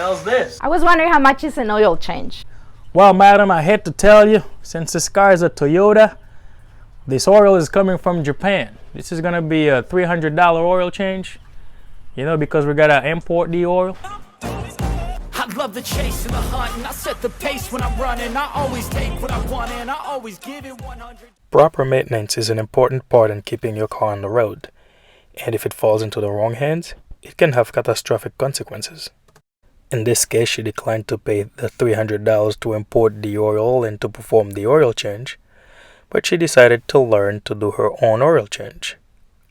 hell's this? I was wondering how much is an oil change. Well, madam, I hate to tell you, since this car is a Toyota, this oil is coming from Japan. This is gonna be a $300 oil change. You know, because we gotta import the oil. I love the chase and the hunt, and I set the pace when I'm running. I always take what I want and I always give it 100. Proper maintenance is an important part in keeping your car on the road, and if it falls into the wrong hands, it can have catastrophic consequences. In this case, she declined to pay the $300 to import the oil and to perform the oil change, but she decided to learn to do her own oil change.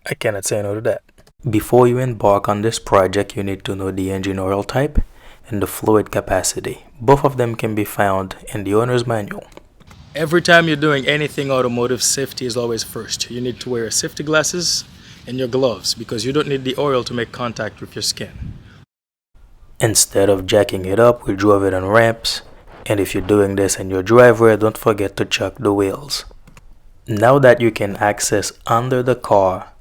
I cannot say no to that. Before you embark on this project, you need to know the engine oil type and the fluid capacity. Both of them can be found in the owner's manual. Every time you're doing anything automotive, safety is always first. You need to wear safety glasses and your gloves because you don't need the oil to make contact with your skin. Instead of jacking it up, we drove it on ramps, and if you're doing this in your driveway, don't forget to chuck the wheels. Now that you can access under the car,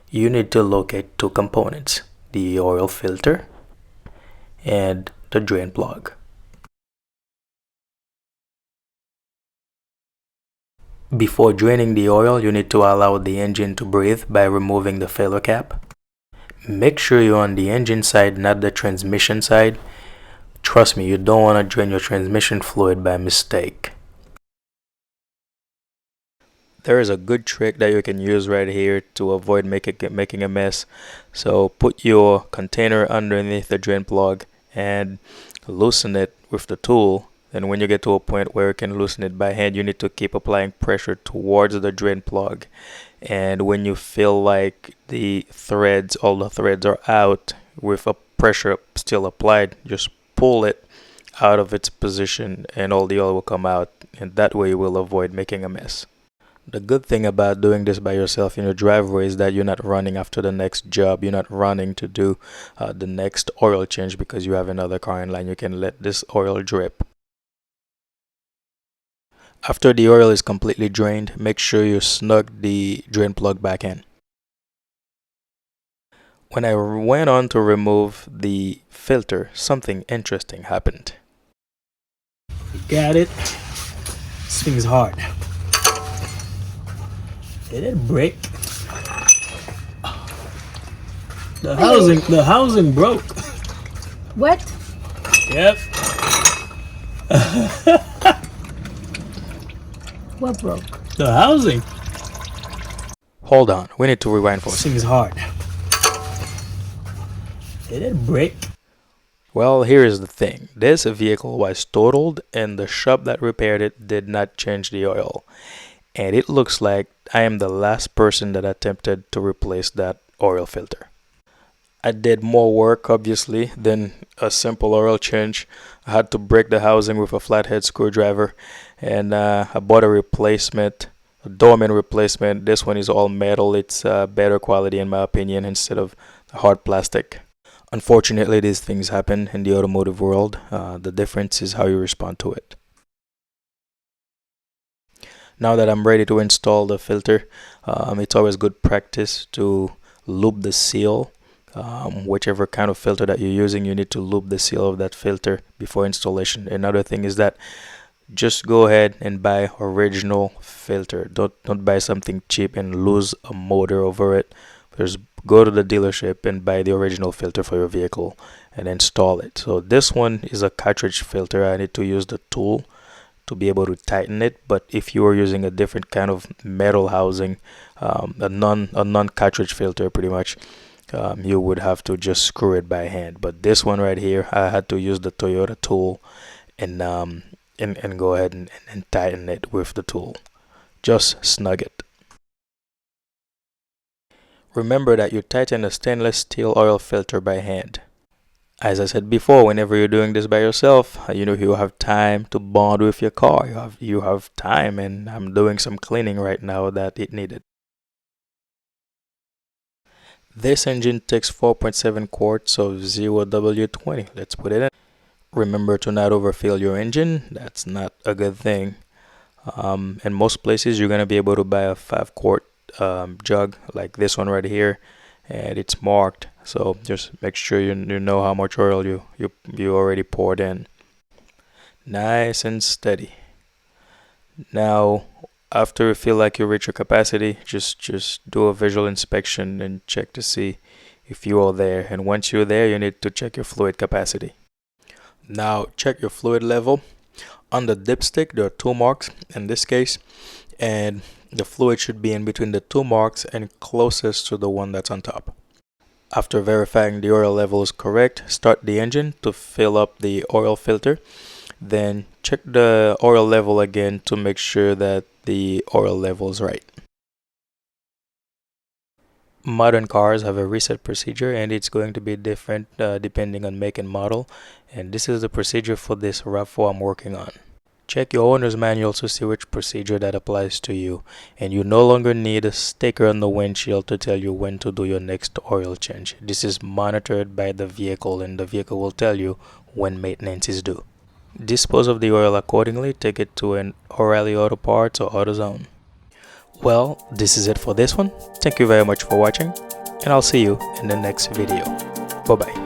you need to locate two components, the oil filter and the drain plug. Before draining the oil, you need to allow the engine to breathe by removing the filler cap. Make sure you're on the engine side, not the transmission side. Trust me, you don't want to drain your transmission fluid by mistake. There is a good trick that you can use right here to avoid making a mess. So put your container underneath the drain plug and loosen it with the tool. And when you get to a point where you can loosen it by hand, you need to keep applying pressure towards the drain plug. And when you feel like all the threads are out with a pressure still applied, just pull it out of its position and all the oil will come out. And that way you will avoid making a mess. The good thing about doing this by yourself in your driveway is that you're not running after the next job. You're not running to do the next oil change because you have another car in line. You can let this oil drip. After the oil is completely drained, make sure you snug the drain plug back in. When I went on to remove the filter, something interesting happened. Got it. This thing's hard. Did it break? The housing broke. What? Yep. What broke? The housing. Hold on, we need to rewind for a This second. thing's hard. Did it break? Well, here is the thing. This vehicle was totaled and the shop that repaired it did not change the oil. And it looks like I am the last person that attempted to replace that oil filter. I did more work, obviously, than a simple oil change. I had to break the housing with a flathead screwdriver, and I bought a replacement, a Dorman replacement. This one is all metal. It's better quality in my opinion instead of hard plastic. Unfortunately, these things happen in the automotive world. The difference is how you respond to it. Now that I'm ready to install the filter, it's always good practice to lube the seal. Whichever kind of filter that you're using, you need to lube the seal of that filter before installation. Another thing is that just go ahead and buy original filter. Don't buy something cheap and lose a motor over it. Just go to the dealership and buy the original filter for your vehicle and install it. So this one is a cartridge filter. I need to use the tool to be able to tighten it, but if you are using a different kind of metal housing, a non-cartridge filter pretty much, you would have to just screw it by hand. But this one right here, I had to use the Toyota tool and go ahead and tighten it with the tool. Just snug it. Remember that you tighten a stainless steel oil filter by hand. As I said before, whenever you're doing this by yourself, you have time to bond with your car. You have time, and I'm doing some cleaning right now that it needed. This engine takes 4.7 quarts of 0W20. Let's put it in. Remember to not overfill your engine. That's not a good thing. In most places, you're going to be able to buy a 5-quart jug like this one right here. and it's marked, so just make sure you know how much oil you already poured in. Nice and steady. Now after you feel like you reach your capacity, just do a visual inspection and check to see if you are there, and once you're there you need to check your fluid capacity. Now check your fluid level. On the dipstick there are 2 marks in this case, and the fluid should be in between the 2 marks and closest to the one that's on top. After verifying the oil level is correct, start the engine to fill up the oil filter. Then check the oil level again to make sure that the oil level is right. Modern cars have a reset procedure, and it's going to be different depending on make and model, and this is the procedure for this RAV4 I'm working on. Check your owner's manual to see which procedure that applies to you, and you no longer need a sticker on the windshield to tell you when to do your next oil change. This is monitored by the vehicle, and the vehicle will tell you when maintenance is due. Dispose of the oil accordingly. Take it to an O'Reilly Auto Parts or AutoZone. Well, this is it for this one. Thank you very much for watching, and I'll see you in the next video. Bye bye.